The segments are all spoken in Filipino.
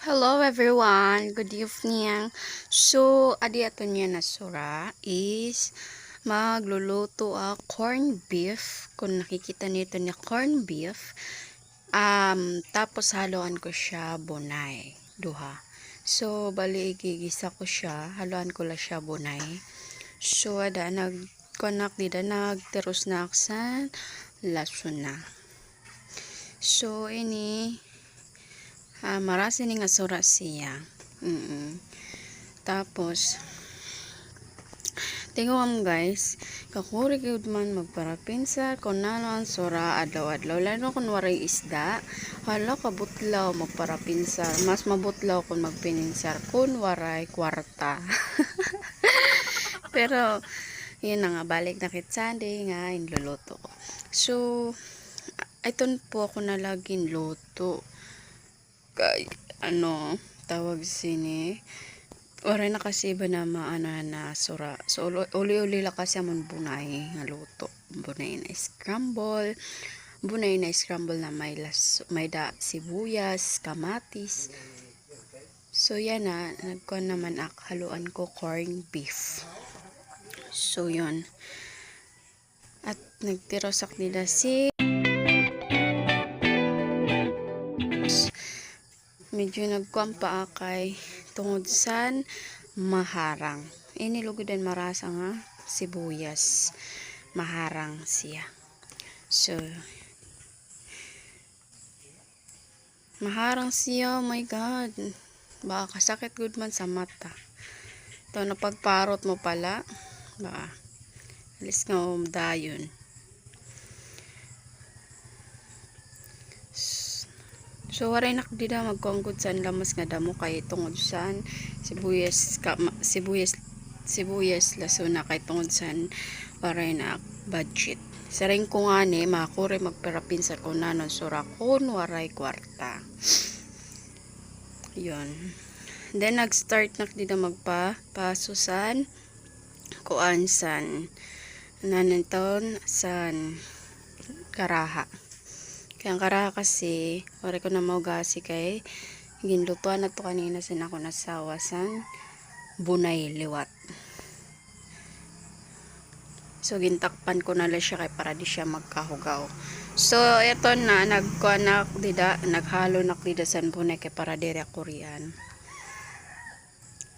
Hello everyone, good evening. So, adi ato niya na sura is magluluto corn beef. Kung nakikita nito niya corn beef, tapos haluan ko siya bunay, duha. So, bali igigisa ko siya, haluan ko la siya bunay. So, ada nagkonak dida nagteros na aksan lason na. So, ini marasi ni nga sura siya. Tapos tingom guys, kakuri gyud man magparapinsar kung nano ang sura adlaw-adlaw, lalo kung waray isda, hala kabutlaw magparapinsar, mas mabutlaw kung magpininsar kung waray kwarta. Pero yun na nga, balik na kitsandi nga inluluto ko. So iton po ako na laging luto kay tawag sini oray na kasi ba na maano na sura. So uli-uli la kasi amon bunay nga luto, bunay na scramble na may sibuyas, kamatis. So yan na nagkuan naman haluan ko corn beef. So yun, at nagtirosak nila medyo nagkuan pa akay tungod san maharang. Inilugodan marasa nga sibuyas. Maharang siya. So maharang siya, oh my god. Baka kasakit good man sa mata. Ito na pagparot mo pala. Baka alis nga dayon. So waray nakdida magkonggod san lamas nga damo kay tungod san sibuyas laso na kay tungod san waray na budget. Saring ko nga ni makure magperapin sa kunanon sura kun waray kwarta. Yun. Then nag-start nakdida magpapasusan kuan san nananton san karaha. Kaya ang karaha kasi, wala ko na maugasi kay ginlutuan na to kanina sin ako nasawa san bunay liwat. So gintakpan ko na lang siya kay para di siya magkahugaw. So eto na naghalo na dida san bunay kay para dire Korean.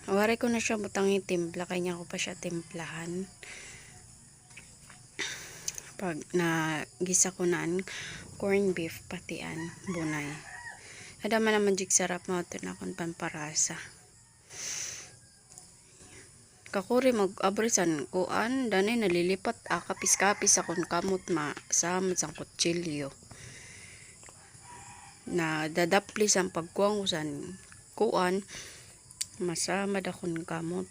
Wala ko na siya butangin timpla kay niya ko pa siya timplahan. Pag nagisa ko na corn beef patian bunay. Ada man naman jig sarap mo ito na akong pamparasa. Kakuri mag-abrisan kuan danay nalilipat kapis-kapis akong kamot samad sang kutsilyo. Na dadaplis ang pagkuang usan kuan masamad akong kamot.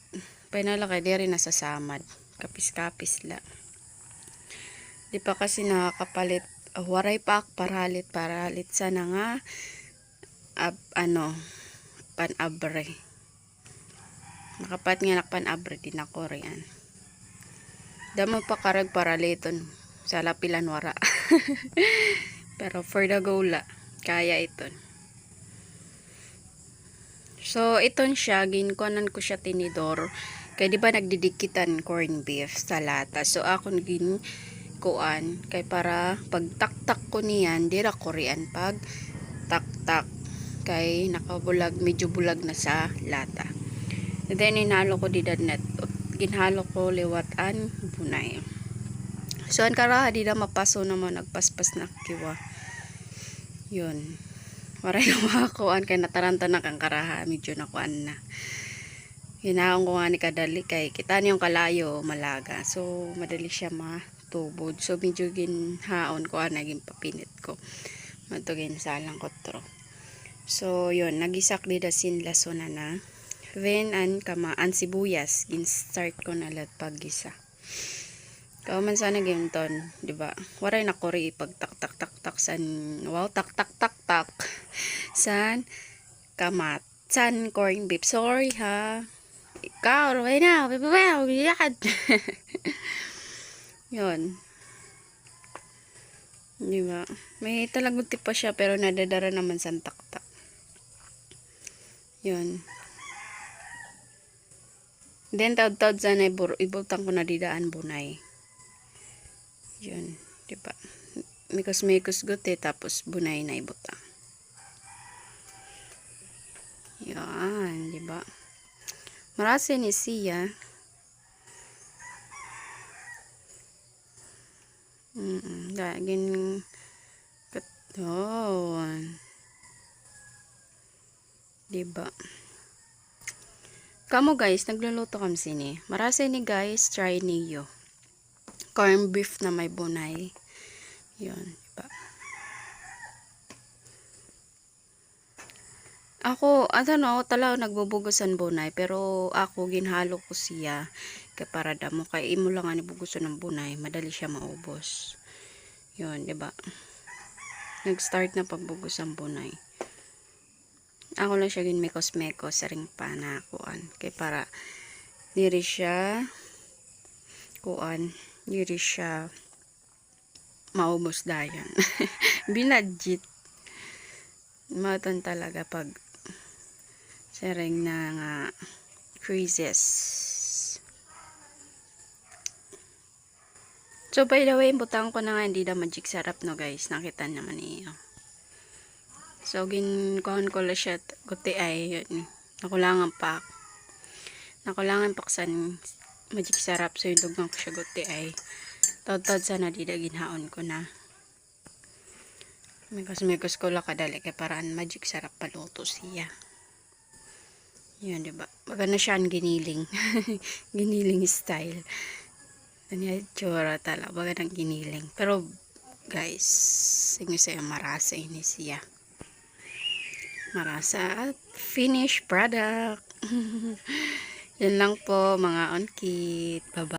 Painala kay diri nasasamad. Kapis-kapis la. Di pa kasi nakakapalit waray pa paralit sana nga panabre nakapat nga panabre din ako riyan damo pa karag paraliton sa lapilan wara. Pero for the go la kaya iton. So iton siya ginkuanan ko siya tinidor kay di ba nagdidikitan corn beef sa lata, so akon kuan kay para pag taktak ko niyan dira Korean pag taktak kay nakabulag medyo bulag na sa lata. And then inhalo ko dida net ginhalo ko liwatan bunay. So an karaha dida mapaso naman nagpaspas na kiwa. Yun. Waray na makakuan kay nataranta na kang karaha medyo nakuan na. Hinaon ko nga ni kadali kay kita niyong kalayo malaga. So madali siya tubod. So medyo ginhaon ko naging papinit ko. Matugin salang ko tro. So yun, nagisak dida sin lason na. Then an sibuyas gin-start ko na lat paggisa. Kauman sana ginton, di ba? Waray na kori pag tak san tak san kamat san corn beef. Sorry ha. Ikaw, right now. Yun. Diba? May talaguti pa siya pero nadadara naman sa taktak. Yun. Then, taod-taod sana ibutang ko na didaan bunay. Yun. Diba? Mikos-mikos gote, tapos bunay na ibutang. Yan. Diba? Marase ni siya. Gagin katon. Diba? Kamo guys, nagluluto kami sini. Marase ni guys, try niyo. Corn beef na may bunay. Yun, diba? Ako, talaw nagbubugusan bunay, pero ako ginhalo ko siya kay para damo kay imo lang ani bugusan ng bunay, madali siya maubos. Yun, diba? Nag-start na pagbugos ang bunay. Ako lang siya gin mekos-mekos sa ring panakuan kay para diri siya maubos dayon. Binadjit. Matan talaga pag sering na nga creases. So by the way, butang ko na nga hindi na magic sarap no guys. Nakita naman niyo. So ginkuhan ko lang siya kuti ay yun. Nakulangan paksan magic sarap. So yung dugang ko siya kuti ay taod-taod sana di ginhaon ko na. Mikos ko lang kadali kay paraan magic sarap paluto siya. Yun, diba? Baga na siya ang giniling. Giniling style. Ano tsura tala. Baga ng giniling. Pero, guys, inyo sa'yo marasa ini siya. Marasa at finished product. Yan lang po, mga on-kit. Bye-bye.